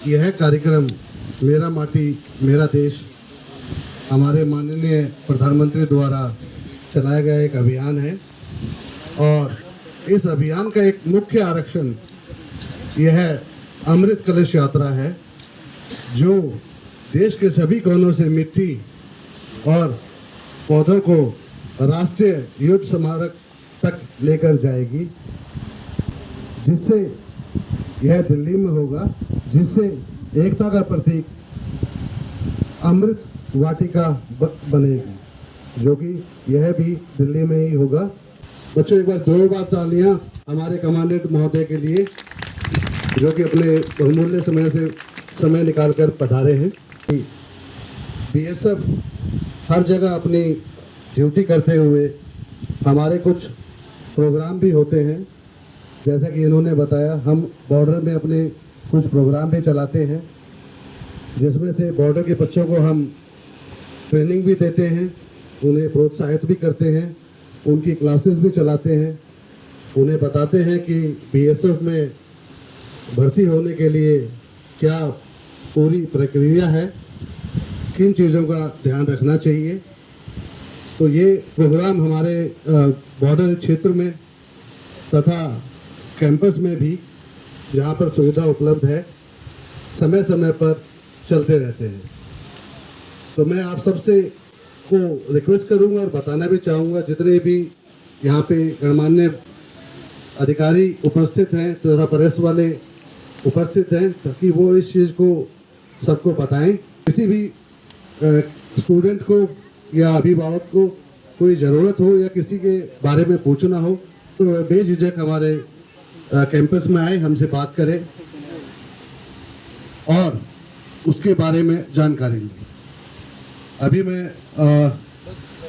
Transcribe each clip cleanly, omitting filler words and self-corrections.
यह कार्यक्रम मेरा माटी मेरा देश हमारे माननीय प्रधानमंत्री द्वारा चलाया गया एक अभियान है और इस अभियान का एक मुख्य आरक्षण यह अमृत कलश यात्रा है जो देश के सभी कोनों से मिट्टी और पौधों को राष्ट्रीय युद्ध स्मारक तक लेकर जाएगी, जिससे यह दिल्ली में होगा, जिससे एकता का प्रतीक अमृत वाटिका बनेगी, जो कि यह भी दिल्ली में ही होगा। बच्चों, एक बार दो बार तालियां हमारे कमांडेंट महोदय के लिए, जो कि अपने बहुमूल्य समय निकालकर पधारे हैं। बीएसएफ हर जगह अपनी ड्यूटी करते हुए हमारे कुछ प्रोग्राम भी होते हैं, जैसा कि इन्होंने बताया। हम बॉर्डर में अपने कुछ प्रोग्राम भी चलाते हैं, जिसमें से बॉर्डर के बच्चों को हम ट्रेनिंग भी देते हैं, उन्हें प्रोत्साहित भी करते हैं, उनकी क्लासेस भी चलाते हैं, उन्हें बताते हैं कि बीएसएफ में भर्ती होने के लिए क्या पूरी प्रक्रिया है, किन चीज़ों का ध्यान रखना चाहिए। तो ये प्रोग्राम हमारे बॉर्डर क्षेत्र में तथा कैंपस में भी, जहाँ पर सुविधा उपलब्ध है, समय समय पर चलते रहते हैं। तो मैं आप सबसे को रिक्वेस्ट करूँगा और बताना भी चाहूँगा, जितने भी यहाँ पे गणमान्य अधिकारी उपस्थित हैं तथा प्रेस वाले उपस्थित हैं, ताकि वो इस चीज़ को सबको बताएं। किसी भी स्टूडेंट को या अभिभावक को कोई ज़रूरत हो या किसी के बारे में पूछना हो तो बेझिझक हमारे कैंपस में आए, हमसे बात करें और उसके बारे में जानकारी लें। अभी मैं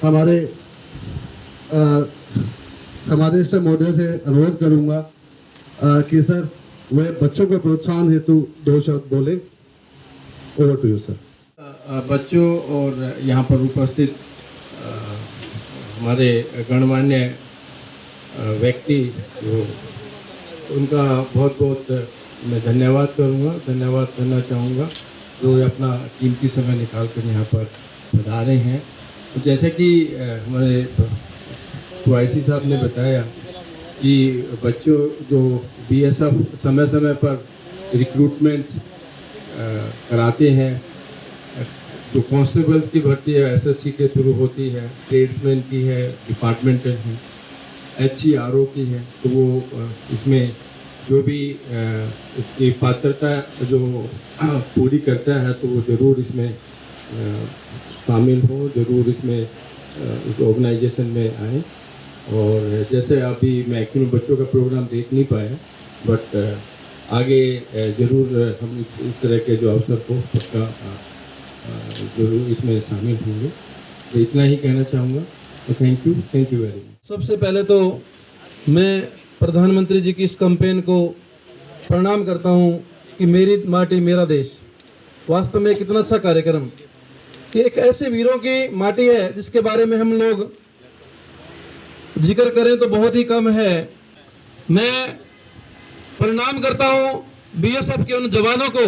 हमारे समादेश महोदय से अनुरोध करूंगा कि सर वे बच्चों के प्रोत्साहन हेतु दो शब्द बोले। Over to you sir. बच्चों और यहाँ पर उपस्थित हमारे गणमान्य व्यक्ति, जो उनका बहुत बहुत मैं धन्यवाद करना चाहूँगा, जो अपना कीमती समय निकाल कर यहाँ पर पधारे हैं। तो जैसे कि हमारे QIC साहब ने बताया कि बच्चों जो बीएसएफ समय समय पर रिक्रूटमेंट कराते हैं, जो कांस्टेबल्स की भर्ती है SSC के थ्रू होती है, ट्रेड्समैन की है, डिपार्टमेंटल है, HCRO की है, तो वो इसमें जो भी इसकी पात्रता जो पूरी करता है तो वो ज़रूर इसमें शामिल हो, ज़रूर इसमें इस ऑर्गेनाइजेशन में आए। और जैसे अभी मैं एक्चुअली बच्चों का प्रोग्राम देख नहीं पाया, बट आगे ज़रूर हम इस तरह के जो अवसर को पक्का जरूर इसमें शामिल होंगे। तो इतना ही कहना चाहूँगा। तो थैंक यू वेरी मच। सबसे पहले तो मैं प्रधानमंत्री जी की इस कैंपेन को प्रणाम करता हूँ कि मेरी माटी मेरा देश, वास्तव में कितना अच्छा कार्यक्रम। ये एक ऐसे वीरों की माटी है जिसके बारे में हम लोग जिक्र करें तो बहुत ही कम है। मैं प्रणाम करता हूँ बीएसएफ के उन जवानों को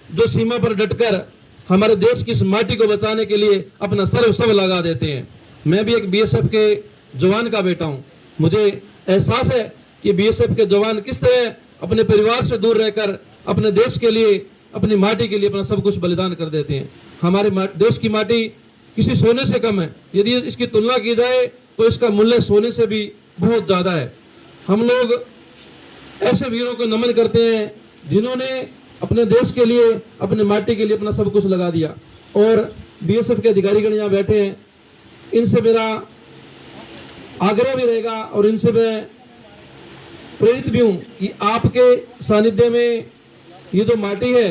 जो सीमा पर डटकर हमारे देश की इस माटी को बचाने के लिए अपना सर्वस्व लगा देते हैं। मैं भी एक बीएसएफ के जवान का बेटा हूं। मुझे एहसास है कि बीएसएफ के जवान किस तरह अपने परिवार से दूर रहकर अपने देश के लिए, अपनी माटी के लिए अपना सब कुछ बलिदान कर देते हैं। हमारे देश की माटी किसी सोने से कम है। यदि इसकी तुलना की जाए तो इसका मूल्य सोने से भी बहुत ज्यादा है। हम लोग ऐसे वीरों को नमन करते हैं जिन्होंने अपने देश के लिए, अपने माटी के लिए अपना सब कुछ लगा दिया। और बीएसएफ के अधिकारीगण यहाँ बैठे हैं, इनसे मेरा आग्रह भी रहेगा और इनसे मैं प्रेरित भी हूँ कि आपके सानिध्य में ये जो माटी है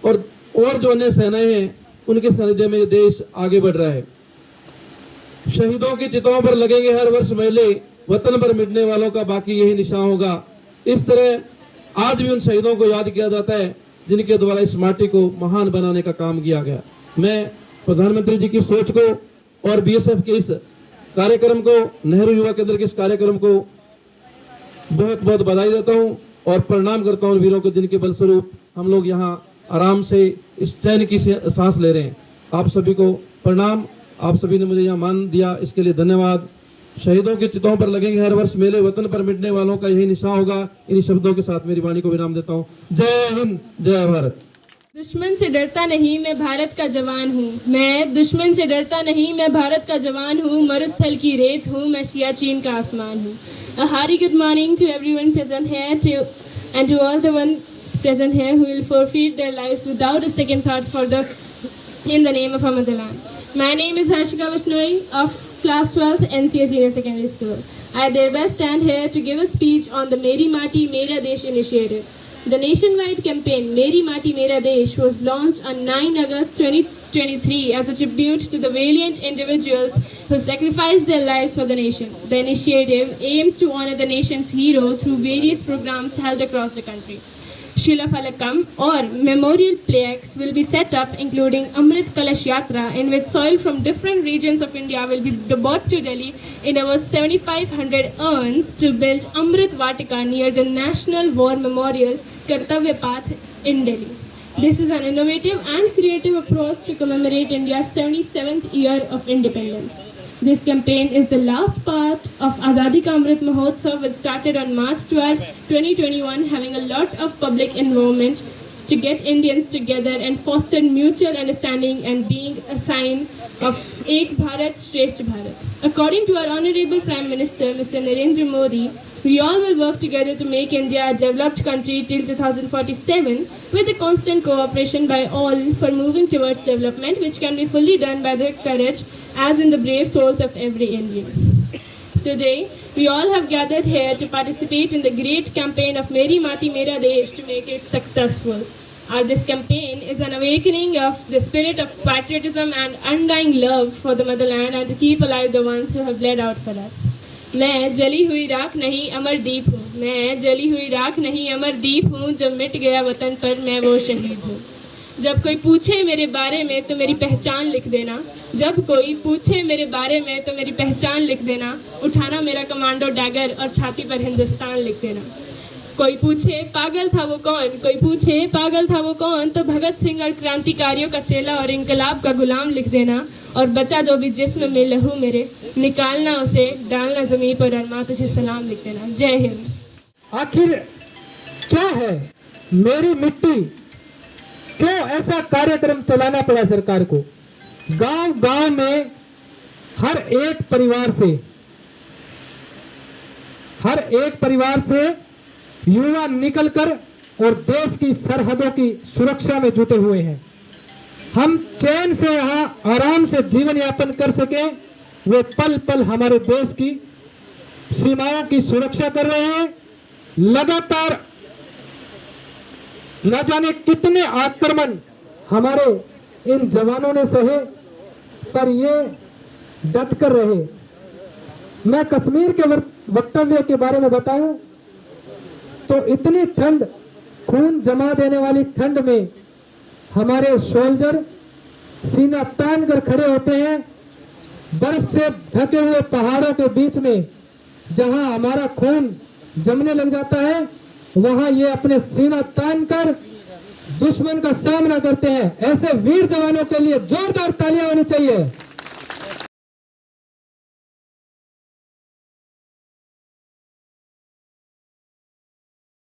और जो अन्य सेनाएं हैं उनके सानिध्य में देश आगे बढ़ रहा है। शहीदों की चिताओं पर लगेंगे हर वर्ष मेले, वतन पर मिटने वालों का बाकी यही निशान होगा। इस तरह आज भी उन शहीदों को याद किया जाता है जिनके द्वारा इस माटी को महान बनाने का काम किया गया। मैं प्रधानमंत्री जी की सोच को और बीएसएफ के इस कार्यक्रम को, नेहरू युवा केंद्र के इस कार्यक्रम को बहुत बहुत बधाई देता हूं और प्रणाम करता हूं वीरों को, जिनके बलस्वरूप हम लोग यहाँ आराम से इस चैन की सांस ले रहे हैं। आप सभी को प्रणाम। आप सभी ने मुझे यहाँ मान दिया, इसके लिए धन्यवाद। शहीदों की चिताओं पर लगेंगे हर वर्ष मेले, वतन पर मिटने वालों का यही निशान होगा। इन्हीं शब्दों के साथ मेरी वाणी को विराम देता हूँ। जय हिंद, जय भारत। दुश्मन से डरता नहीं, मैं भारत का जवान हूँ। मैं दुश्मन से डरता नहीं, मैं भारत का जवान हूँ। मरुस्थल की रेत हूँ, मैं सियाचिन का आसमान हूँ। A hearty good morning to everyone present here, and to all the ones present here who will forfeit their lives without a second thought in the name of our motherland. My name is Harshika Vishnoi of Class 12th NCA Senior Secondary School. I thereby stand here to give a speech on the Meri Mati Mera Desh initiative. The nationwide campaign Meri Mati Mera Desh was launched on 9 August 2023 as a tribute to the valiant individuals who sacrificed their lives for the nation. The initiative aims to honor the nation's hero through various programs held across the country. Shila Falakam or memorial plaques will be set up, including Amrit Kalash Yatra, in which soil from different regions of India will be brought to Delhi in over 7,500 urns to build Amrit Vatika near the National War Memorial Kartavya Path in Delhi. This is an innovative and creative approach to commemorate India's 77th year of independence. This campaign is the last part of Azadi Ka Amrit Mahotsav, which started on March 12, 2021, having a lot of public involvement to get Indians together and foster mutual understanding and being a sign of Ek Bharat, Shresth Bharat. According to our Honorable Prime Minister, Mr. Narendra Modi, we all will work together to make India a developed country till 2047 with the constant cooperation by all for moving towards development, which can be fully done by the courage as in the brave souls of every Indian. Today, we all have gathered here to participate in the great campaign of Meri Mati Mera Desh to make it successful. This campaign is an awakening of the spirit of patriotism and undying love for the motherland and to keep alive the ones who have bled out for us. मैं जली हुई राख नहीं अमर दीप हूँ। मैं जली हुई राख नहीं अमर दीप हूँ। जब मिट गया वतन पर मैं वो शहीद हूँ। जब कोई पूछे मेरे बारे में तो मेरी पहचान लिख देना। जब कोई पूछे मेरे बारे में तो मेरी पहचान लिख देना। उठाना मेरा कमांडो डैगर और छाती पर हिंदुस्तान लिख देना। कोई पूछे पागल था वो कौन, कोई पूछे पागल था वो कौन, तो भगत सिंह और क्रांतिकारियों का चेला और इंकलाब का गुलाम लिख देना। और बचा जो भी जिस्म में लहू मेरे, निकालना उसे, डालना ज़मीन पर और माँ तुझे सलाम लिख देना। जय हिंद। आखिर क्या है मेरी मिट्टी, क्यों ऐसा कार्यक्रम चलाना पड़ा सरकार को? गांव गांव में हर एक परिवार से युवा निकलकर और देश की सरहदों की सुरक्षा में जुटे हुए हैं। हम चैन से यहाँ आराम से जीवन यापन कर सके, वे पल पल हमारे देश की सीमाओं की सुरक्षा कर रहे हैं। लगातार न जाने कितने आक्रमण हमारे इन जवानों ने सहे, पर ये डट कर रहे। मैं कश्मीर के वक्तव्य के बारे में बताऊं तो इतनी ठंड, खून जमा देने वाली ठंड में हमारे सोल्जर सीना तान कर खड़े होते हैं। बर्फ से ढके हुए पहाड़ों के बीच में जहां हमारा खून जमने लग जाता है, वहां ये अपने सीना तान कर दुश्मन का सामना करते हैं। ऐसे वीर जवानों के लिए जोरदार तालियां होनी चाहिए।